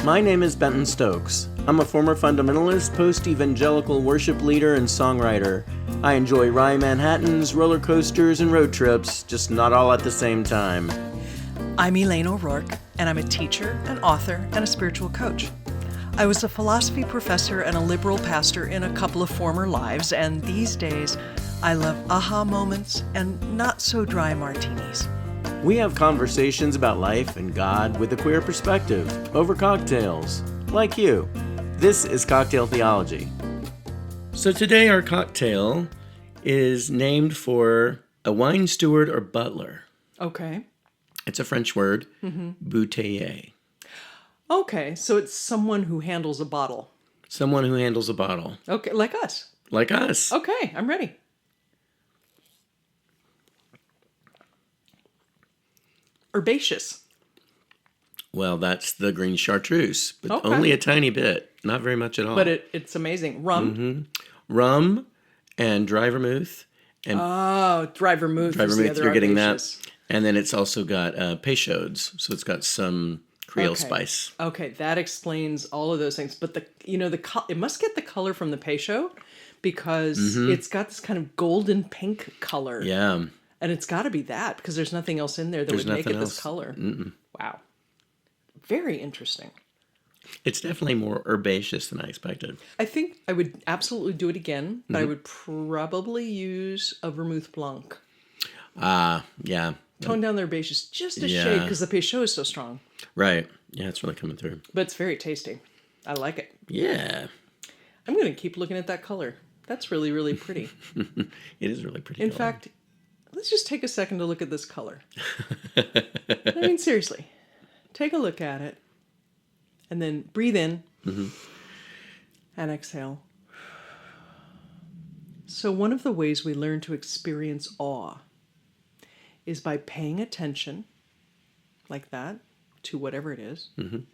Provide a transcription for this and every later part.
My name is Benton Stokes. I'm a former fundamentalist, post-evangelical worship leader, and songwriter. I enjoy wry Manhattans, roller coasters, and road trips, just not all at the same time. I'm Elane O'Rourke, and I'm a teacher, an author, and a spiritual coach. I was a philosophy professor and a liberal pastor in a couple of former lives, and these days I love aha moments and not-so-dry martinis. We have conversations about life and God with a queer perspective, over cocktails, like you. This is Cocktail Theology. So today our cocktail is named for a wine steward or butler. Okay. It's a French word, Bouteiller. Okay, so it's someone who handles a bottle. Someone who handles a bottle. Okay, like us. Like us. Okay, I'm ready. Herbaceous. Well, that's the green chartreuse, but Okay. only a tiny bit. Not very much at all. But it's amazing. Rum. Rum and dry vermouth. And Oh, dry vermouth. dry is the vermouth, other you're getting herbaceous. that. And then it's also got peychaud's, so it's got some Creole Okay. spice. Okay, that explains all of those things. But it must get the color from the peychaud because it's got this kind of golden pink color. Yeah. And it's got to be that because there's nothing else in there that There's would make it nothing this else. color. Wow. Very interesting. It's definitely more herbaceous than I expected. I think I would absolutely do it again, but I would probably use a vermouth blanc. Yeah. Tone down the herbaceous just a Yeah. shade because the peychaud is so strong. Right. Yeah, it's really coming through. But it's very tasty. I like it. Yeah. I'm going to keep looking at that color. That's really, really pretty. It is really pretty. In color. fact, let's just take a second to look at this color. I mean, seriously. Take a look at it. And then breathe in. And exhale. So one of the ways we learn to experience awe is by paying attention, like that, to whatever it is. And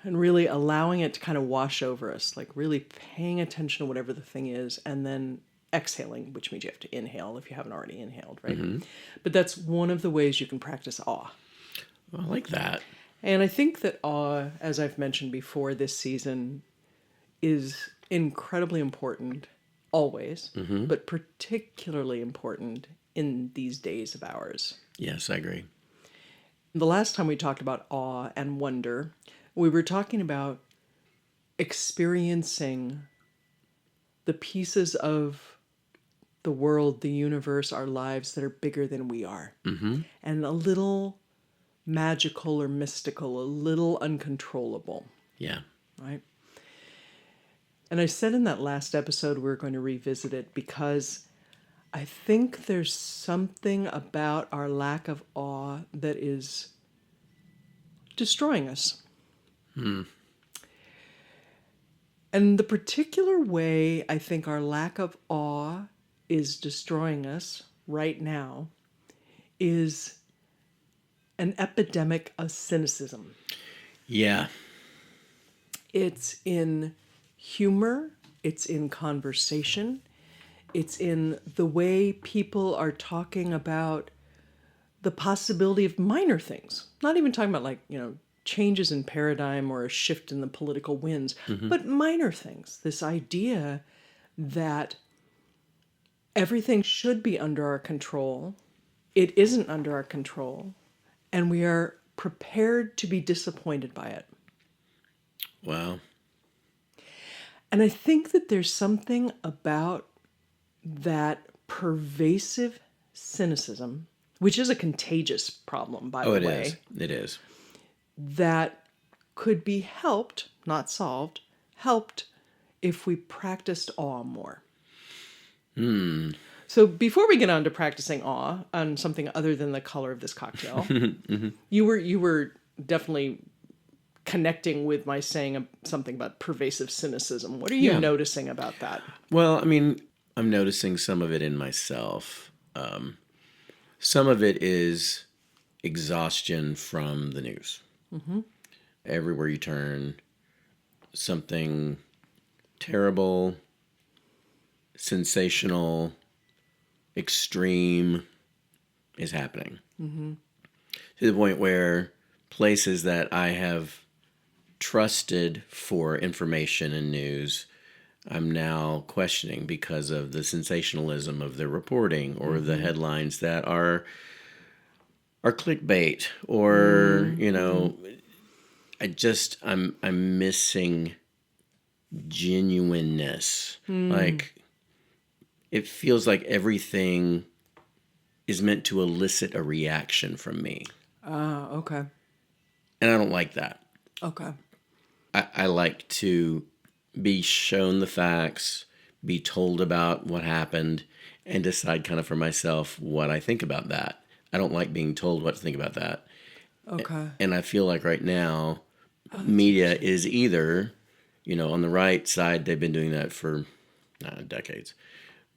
really allowing it to kind of wash over us, like really paying attention to whatever the thing is, and then exhaling, which means you have to inhale if you haven't already inhaled, right? But that's one of the ways you can practice awe. I like that. And I think that awe, as I've mentioned before this season, is incredibly important always, but particularly important in these days of ours. Yes, I agree. The last time we talked about awe and wonder, we were talking about experiencing the pieces of the world, the universe, our lives that are bigger than we are. And a little magical or mystical, a little uncontrollable, Yeah. right? And I said in that last episode we're going to revisit it because I think there's something about our lack of awe that is destroying us. And the particular way I think our lack of awe is destroying us right now is an epidemic of cynicism. Yeah. It's in humor, it's in conversation, it's in the way people are talking about the possibility of minor things. Not even talking about changes in paradigm or a shift in the political winds, but minor things. This idea that everything should be under our control, it isn't under our control, and we are prepared to be disappointed by it. Wow. And I think that there's something about that pervasive cynicism, which is a contagious problem, by the way. It is. That could be helped, not solved, helped if we practiced awe more. So before we get on to practicing awe on something other than the color of this cocktail, you were definitely connecting with my saying something about pervasive cynicism. What are you noticing about that? Well, I mean, I'm noticing some of it in myself. Some of it is exhaustion from the news. Everywhere you turn, something terrible, sensational, extreme is happening. to the point where places that I have trusted for information and news, I'm now questioning because of the sensationalism of their reporting or the headlines that are clickbait or, I'm missing genuineness. Like, it feels like everything is meant to elicit a reaction from me. Okay. And I don't like that. Okay. I like to be shown the facts, be told about what happened, and decide kind of for myself what I think about that. I don't like being told what to think about that. Okay. And I feel like right now, media is either, on the right side, they've been doing that for decades.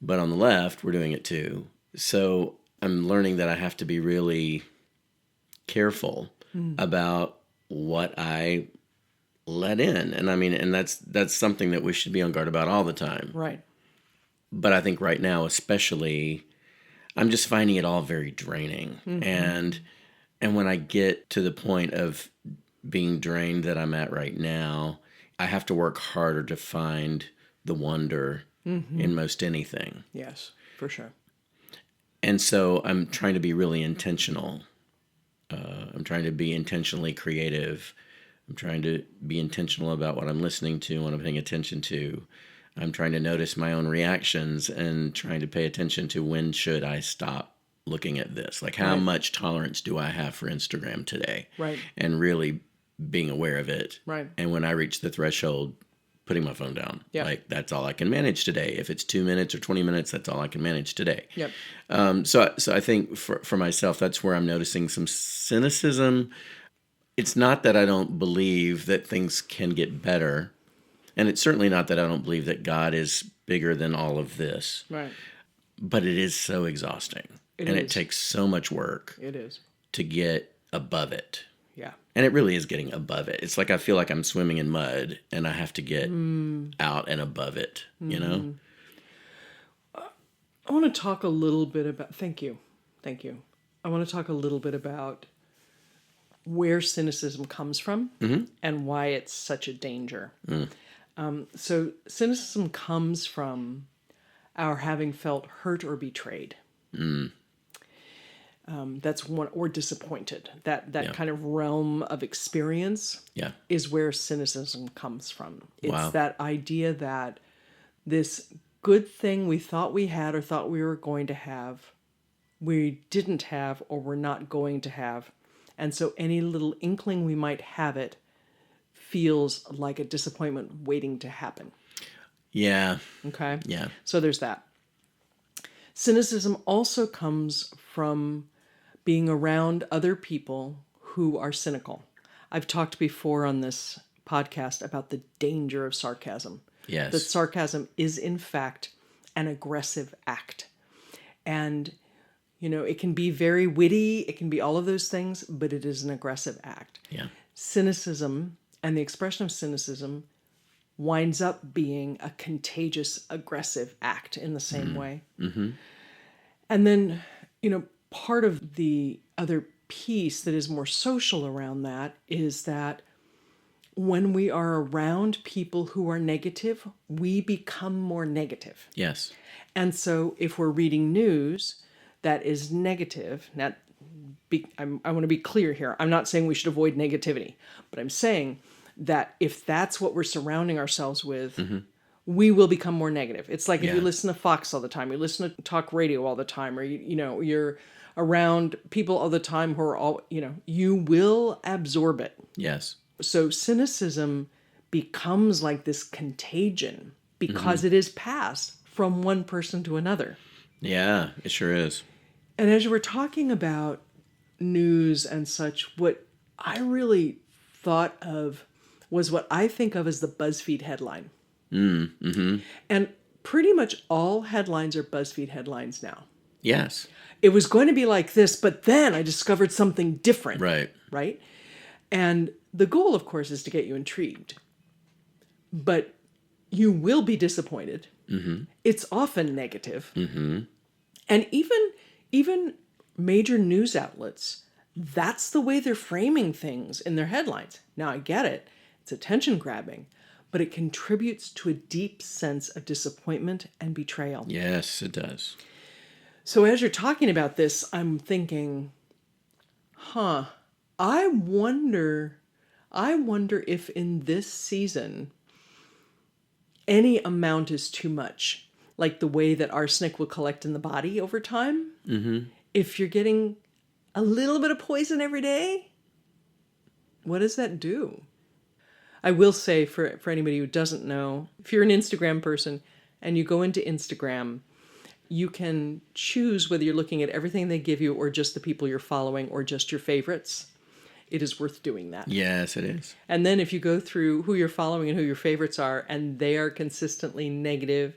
But on the left, we're doing it too. So I'm learning that I have to be really careful about what I let in. And that's something that we should be on guard about all the time. Right. But I think right now, especially, I'm just finding it all very draining. And when I get to the point of being drained that I'm at right now, I have to work harder to find the wonder in most anything. Yes, for sure. And so I'm trying to be really intentional. I'm trying to be intentionally creative. I'm trying to be intentional about what I'm listening to, what I'm paying attention to. I'm trying to notice my own reactions and trying to pay attention to when should I stop looking at this. Like, how much tolerance do I have for Instagram today? Right. And really being aware of it. Right. And when I reach the threshold, putting my phone down. Yep. Like, that's all I can manage today. If it's 2 minutes or 20 minutes, that's all I can manage today. Yep. So I think for myself, that's where I'm noticing some cynicism. It's not that I don't believe that things can get better. And it's certainly not that I don't believe that God is bigger than all of this. Right. But it is so exhausting. It takes so much work. It is. To get above it. Yeah. And it really is getting above it. It's like I feel like I'm swimming in mud and I have to get out and above it, I want to talk a little bit about, thank you. I want to talk a little bit about where cynicism comes from and why it's such a danger. So cynicism comes from our having felt hurt or betrayed. That's one, or disappointed. That kind of realm of experience is where cynicism comes from. It's that idea that this good thing we thought we had or thought we were going to have, we didn't have or we're not going to have. And so any little inkling we might have it feels like a disappointment waiting to happen. Yeah. Okay? Yeah. So there's that. Cynicism also comes from being around other people who are cynical. I've talked before on this podcast about the danger of sarcasm. Yes. That sarcasm is, in fact, an aggressive act. And, it can be very witty, it can be all of those things, but it is an aggressive act. Yeah. Cynicism and the expression of cynicism winds up being a contagious, aggressive act in the same way. And then, part of the other piece that is more social around that is that when we are around people who are negative, we become more negative. Yes. And so if we're reading news that is negative, I want to be clear here. I'm not saying we should avoid negativity, but I'm saying that if that's what we're surrounding ourselves with, we will become more negative. It's like if you listen to Fox all the time, you listen to talk radio all the time, or you're around people all the time who are all, you will absorb it. Yes. So cynicism becomes like this contagion because it is passed from one person to another. Yeah, it sure is. And as you were talking about news and such, what I really thought of was what I think of as the BuzzFeed headline. And pretty much all headlines are BuzzFeed headlines now. Yes. It was going to be like this, but then I discovered something different. Right? And the goal, of course, is to get you intrigued. But you will be disappointed. It's often negative. And even major news outlets that's the way they're framing things in their headlines. Now, I get it. It's attention grabbing, but it contributes to a deep sense of disappointment and betrayal. Yes, it does. So as you're talking about this, I'm thinking, I wonder if in this season, any amount is too much. Like the way that arsenic will collect in the body over time. Mm-hmm. If you're getting a little bit of poison every day, what does that do? I will say for anybody who doesn't know, if you're an Instagram person and you go into Instagram, you can choose whether you're looking at everything they give you or just the people you're following or just your favorites. It is worth doing that. Yes, it is. And then if you go through who you're following and who your favorites are, and they are consistently negative,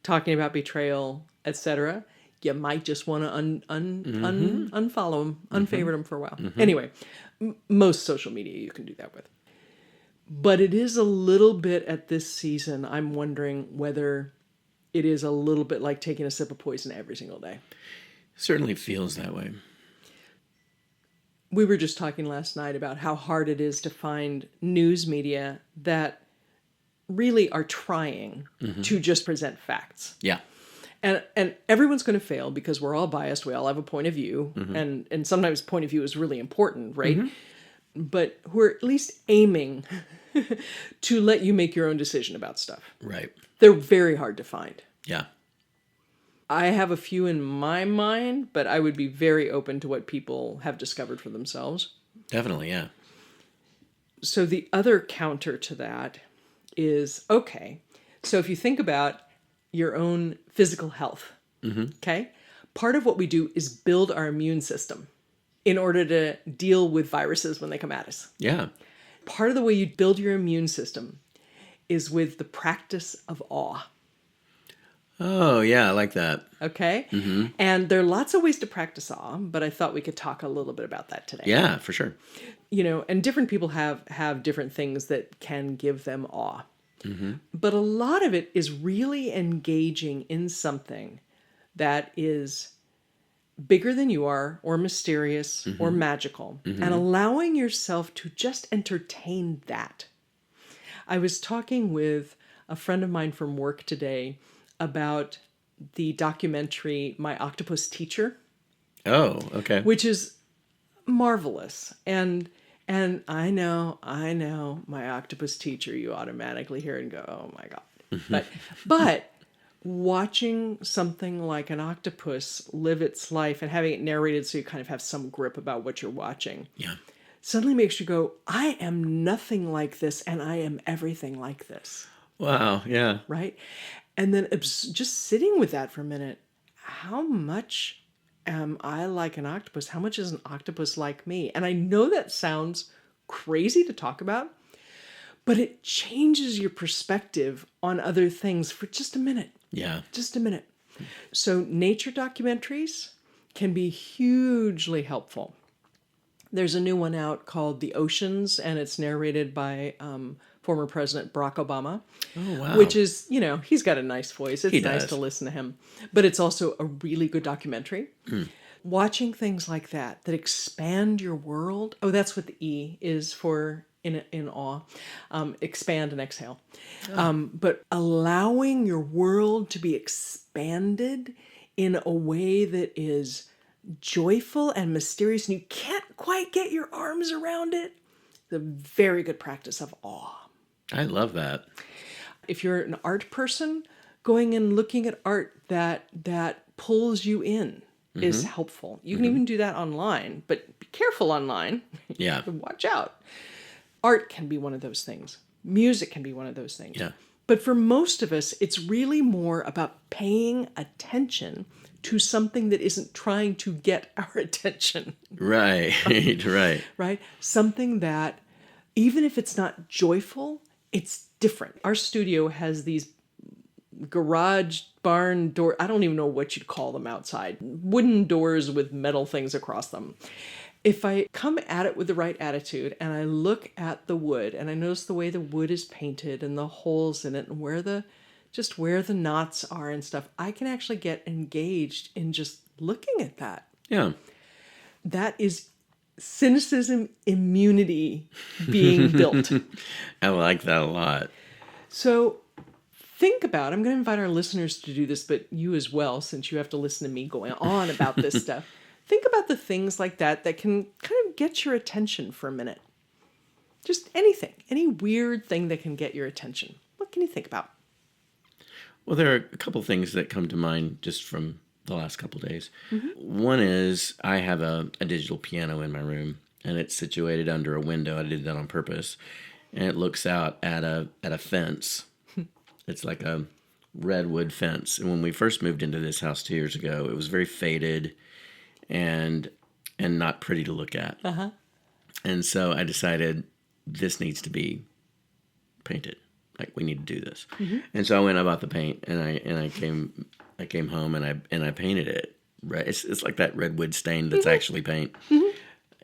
talking about betrayal, etc., you might just want to unfollow them, unfavorite them for a while. Mm-hmm. Anyway, most social media you can do that with. But it is a little bit at this season, I'm wondering whether it is a little bit like taking a sip of poison every single day. Certainly feels that way. We were just talking last night about how hard it is to find news media that really are trying to just present facts. Yeah. And everyone's going to fail because we're all biased. We all have a point of view. And sometimes point of view is really important, right? But we're at least aiming to let you make your own decision about stuff. Right. They're very hard to find. Yeah. I have a few in my mind, but I would be very open to what people have discovered for themselves. Definitely, yeah. So the other counter to that is, okay, so if you think about your own physical health, okay, part of what we do is build our immune system in order to deal with viruses when they come at us. Yeah. Part of the way you build your immune system is with the practice of awe. Oh, yeah, I like that. Okay? And there are lots of ways to practice awe, but I thought we could talk a little bit about that today. Yeah, for sure. You know, and different people have different things that can give them awe. But a lot of it is really engaging in something that is bigger than you are, or mysterious, or magical, and allowing yourself to just entertain that. I was talking with a friend of mine from work today about the documentary My Octopus Teacher. Oh, okay. Which is marvelous. And I know, My Octopus Teacher, you automatically hear and go, oh my God. But watching something like an octopus live its life and having it narrated so you kind of have some grip about what you're watching. Yeah. Suddenly makes you go, I am nothing like this and I am everything like this. Wow, yeah. Right? And then just sitting with that for a minute, how much am I like an octopus? How much is an octopus like me? And I know that sounds crazy to talk about, but it changes your perspective on other things for just a minute. Yeah. Just a minute. So nature documentaries can be hugely helpful. There's a new one out called The Oceans, and it's narrated by former President Barack Obama. Oh, wow. Which is, you know, he's got a nice voice. It's He nice does. to listen to him. But it's also a really good documentary. Watching things like that expand your world. Oh, that's what the E is for in awe. Expand and exhale. But allowing your world to be expanded in a way that is joyful and mysterious, and you can't quite get your arms around it. It's a very good practice of awe. I love that. If you're an art person, going and looking at art that pulls you in is helpful. You can even do that online, but be careful online. Yeah. Watch out. Art can be one of those things. Music can be one of those things. Yeah. But for most of us, it's really more about paying attention to something that isn't trying to get our attention. Right, right. Right? Something that, even if it's not joyful, it's different. Our studio has these garage barn door, I don't even know what you'd call them outside, wooden doors with metal things across them. If I come at it with the right attitude and I look at the wood and I notice the way the wood is painted and the holes in it and where the knots are and stuff, I can actually get engaged in just looking at that. Yeah. That is cynicism immunity being built. I like that a lot. So think about, I'm going to invite our listeners to do this, but you as well, since you have to listen to me going on about this stuff. Think about the things like that can kind of get your attention for a minute. Just anything, any weird thing that can get your attention. What can you think about? Well, there are a couple things that come to mind just from the last couple days. One is I have a digital piano in my room, and it's situated under a window. I did that on purpose. And it looks out at a fence. It's like a redwood fence. And when we first moved into this house 2 years ago, it was very faded and not pretty to look at. Uh-huh. And so I decided this needs to be painted. Like, we need to do this. And so I went and I bought the paint, and I came home and I painted it. Right, it's like that redwood stain that's actually paint.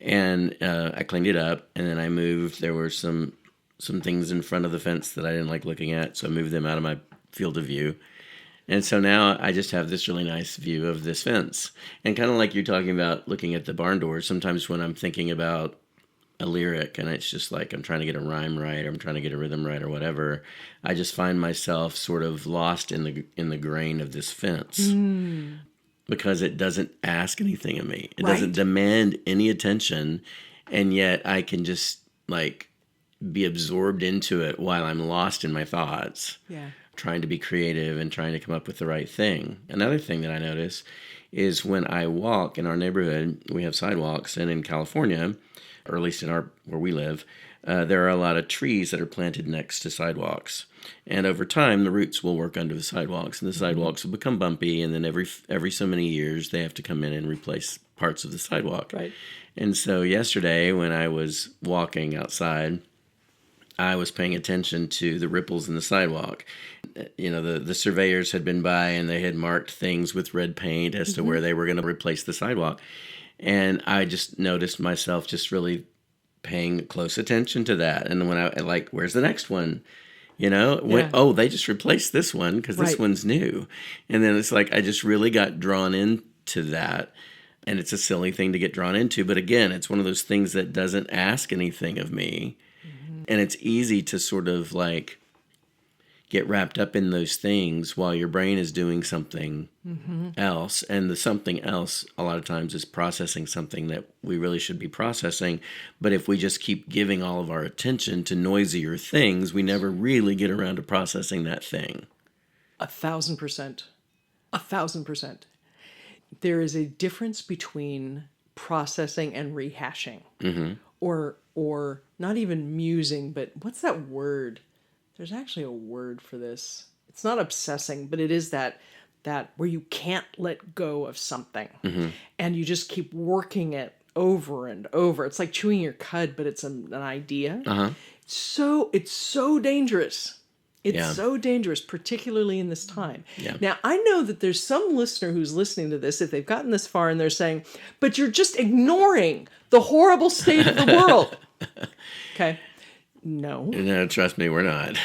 And I cleaned it up, and then I moved. There were some things in front of the fence that I didn't like looking at, so I moved them out of my field of view. And so now I just have this really nice view of this fence. And kind of like you're talking about looking at the barn doors, sometimes when I'm thinking about a lyric and it's just like I'm trying to get a rhyme right, or I'm trying to get a rhythm right, or whatever, I just find myself sort of lost in the grain of this fence. Because it doesn't ask anything of me. It doesn't demand any attention, and yet I can just like be absorbed into it while I'm lost in my thoughts. Yeah. Trying to be creative and trying to come up with the right thing. Another thing that I notice is when I walk in our neighborhood, we have sidewalks, and in California, or at least in where we live, there are a lot of trees that are planted next to sidewalks. And over time, the roots will work under the sidewalks, and the sidewalks will become bumpy, and then every so many years, they have to come in and replace parts of the sidewalk. Right. And so yesterday, when I was walking outside, I was paying attention to the ripples in the sidewalk. You know, the surveyors had been by, and they had marked things with red paint as to where they were going to replace the sidewalk. And I just noticed myself just really paying close attention to that. And when I like, where's the next one? You know, oh, they just replaced this one because this one's new. And then it's like I just really got drawn into that. And it's a silly thing to get drawn into. But again, it's one of those things that doesn't ask anything of me. And it's easy to sort of like get wrapped up in those things while your brain is doing something else. And the something else a lot of times is processing something that we really should be processing. But if we just keep giving all of our attention to noisier things, we never really get around to processing that thing. 1,000%. 1,000%. There is a difference between processing and rehashing. Or not even musing, but what's that word? There's actually a word for this. It's not obsessing, but it is that where you can't let go of something. And you just keep working it over and over. It's like chewing your cud, but it's an idea. So it's so dangerous. It's so dangerous, particularly in this time. Now, I know that there's some listener who's listening to this, if they've gotten this far, and they're saying, but you're just ignoring the horrible state of the world. Okay. No, trust me, we're not.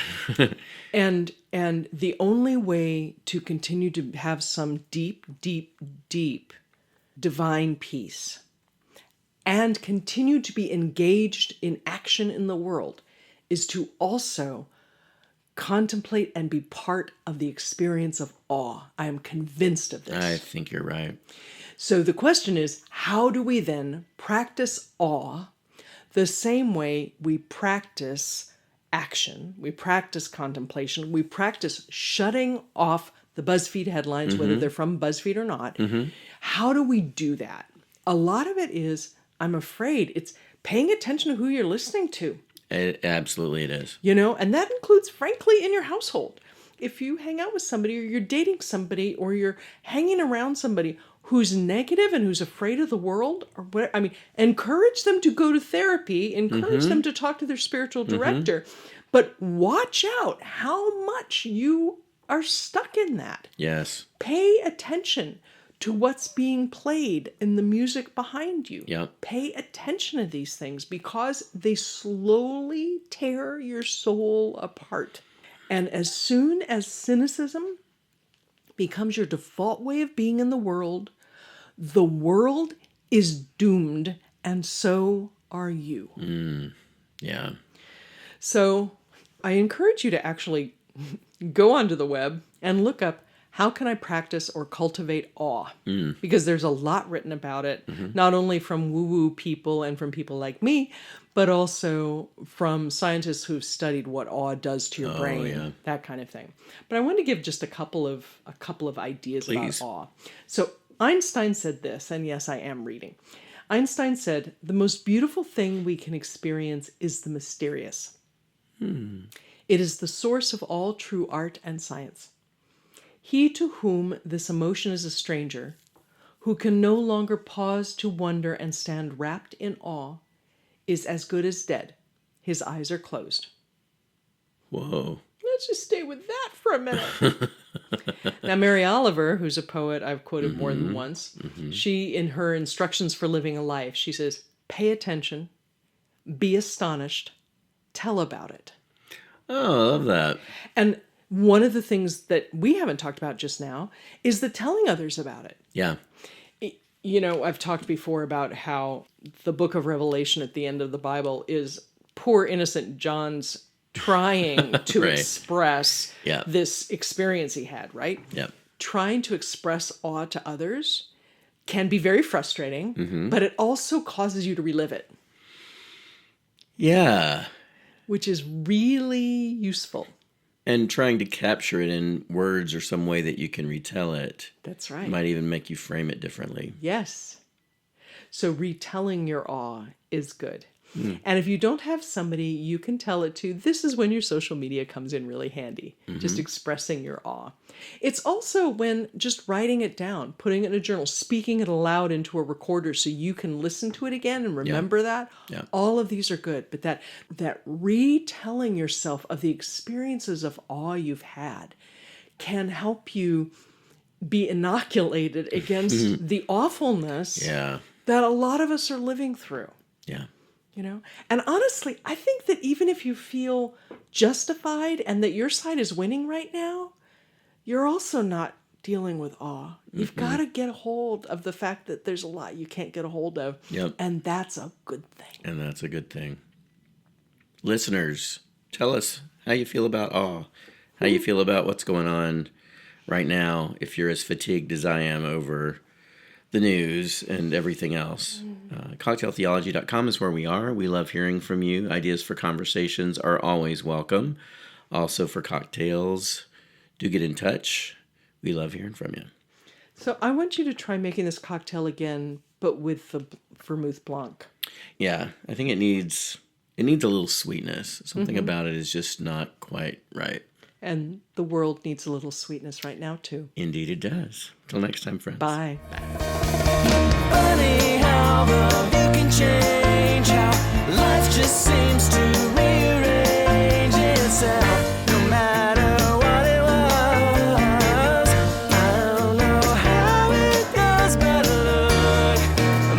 And the only way to continue to have some deep, deep, deep divine peace and continue to be engaged in action in the world is to also contemplate and be part of the experience of awe. I am convinced of this. I think you're right. So the question is, how do we then practice awe the same way we practice action, we practice contemplation, we practice shutting off the BuzzFeed headlines, whether they're from BuzzFeed or not? How do we do that? A lot of it is, I'm afraid, it's paying attention to who you're listening to. Absolutely it is. You know, and that includes, frankly, in your household. If you hang out with somebody, or you're dating somebody, or you're hanging around somebody who's negative and who's afraid of the world, or what, I mean, encourage them to go to therapy, encourage them to talk to their spiritual director, but watch out how much you are stuck in that. Yes. Pay attention to what's being played in the music behind you. Pay attention to these things because they slowly tear your soul apart. And as soon as cynicism becomes your default way of being in the world is doomed and so are you. Yeah. So I encourage you to actually go onto the web and look up, how can I practice or cultivate awe? Because there's a lot written about it, not only from woo-woo people and from people like me, but also from scientists who've studied what awe does to your brain, that kind of thing. But I want to give just a couple of ideas about awe. So Einstein said this, and yes, I am reading. Einstein said, "The most beautiful thing we can experience is the mysterious. It is the source of all true art and science. He to whom this emotion is a stranger, who can no longer pause to wonder and stand wrapped in awe, is as good as dead. His eyes are closed." Whoa. Let's just stay with that for a minute. Now, Mary Oliver, who's a poet I've quoted more than once, she, in her instructions for living a life, she says, pay attention, be astonished, tell about it. Oh, I love that. And one of the things that we haven't talked about just now is the telling others about it. Yeah. You know, I've talked before about how the book of Revelation at the end of the Bible is poor innocent John's trying to express this experience he had, right? Yeah. Trying to express awe to others can be very frustrating, but it also causes you to relive it. Yeah. Which is really useful. And trying to capture it in words or some way that you can retell it. That's right. Might even make you frame it differently. Yes. So retelling your awe is good. And if you don't have somebody you can tell it to, this is when your social media comes in really handy. Just expressing your awe. It's also when just writing it down, putting it in a journal, speaking it aloud into a recorder so you can listen to it again and remember that. Yeah. All of these are good. But that retelling yourself of the experiences of awe you've had can help you be inoculated against the awfulness that a lot of us are living through. Yeah. You know, and honestly, I think that even if you feel justified and that your side is winning right now, you're also not dealing with awe. You've got to get a hold of the fact that there's a lot you can't get a hold of. Yep. And that's a good thing. Listeners, tell us how you feel about awe, how you feel about what's going on right now, if you're as fatigued as I am over the news and everything else. Cocktailtheology.com is where we are. We love hearing from you. Ideas for conversations are always welcome. Also for cocktails, do get in touch. We love hearing from you. So I want you to try making this cocktail again, but with the vermouth blanc. Yeah, I think it needs a little sweetness. Something about it is just not quite right. And the world needs a little sweetness right now, too. Indeed it does. Till next time, friends. Bye. Funny how the view can change, how life just seems to rearrange itself, no matter what it was. I don't know how it goes, but look,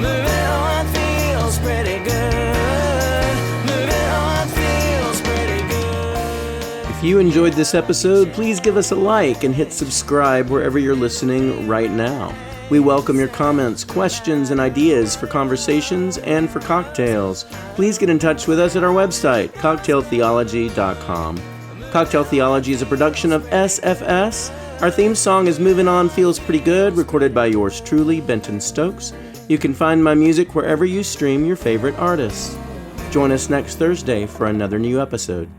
moving on feels pretty good. Moving on feels pretty good. If you enjoyed this episode, please give us a like and hit subscribe wherever you're listening right now. We welcome your comments, questions, and ideas for conversations and for cocktails. Please get in touch with us at our website, cocktailtheology.com. Cocktail Theology is a production of SFS. Our theme song is Moving On Feels Pretty Good, recorded by yours truly, Benton Stokes. You can find my music wherever you stream your favorite artists. Join us next Thursday for another new episode.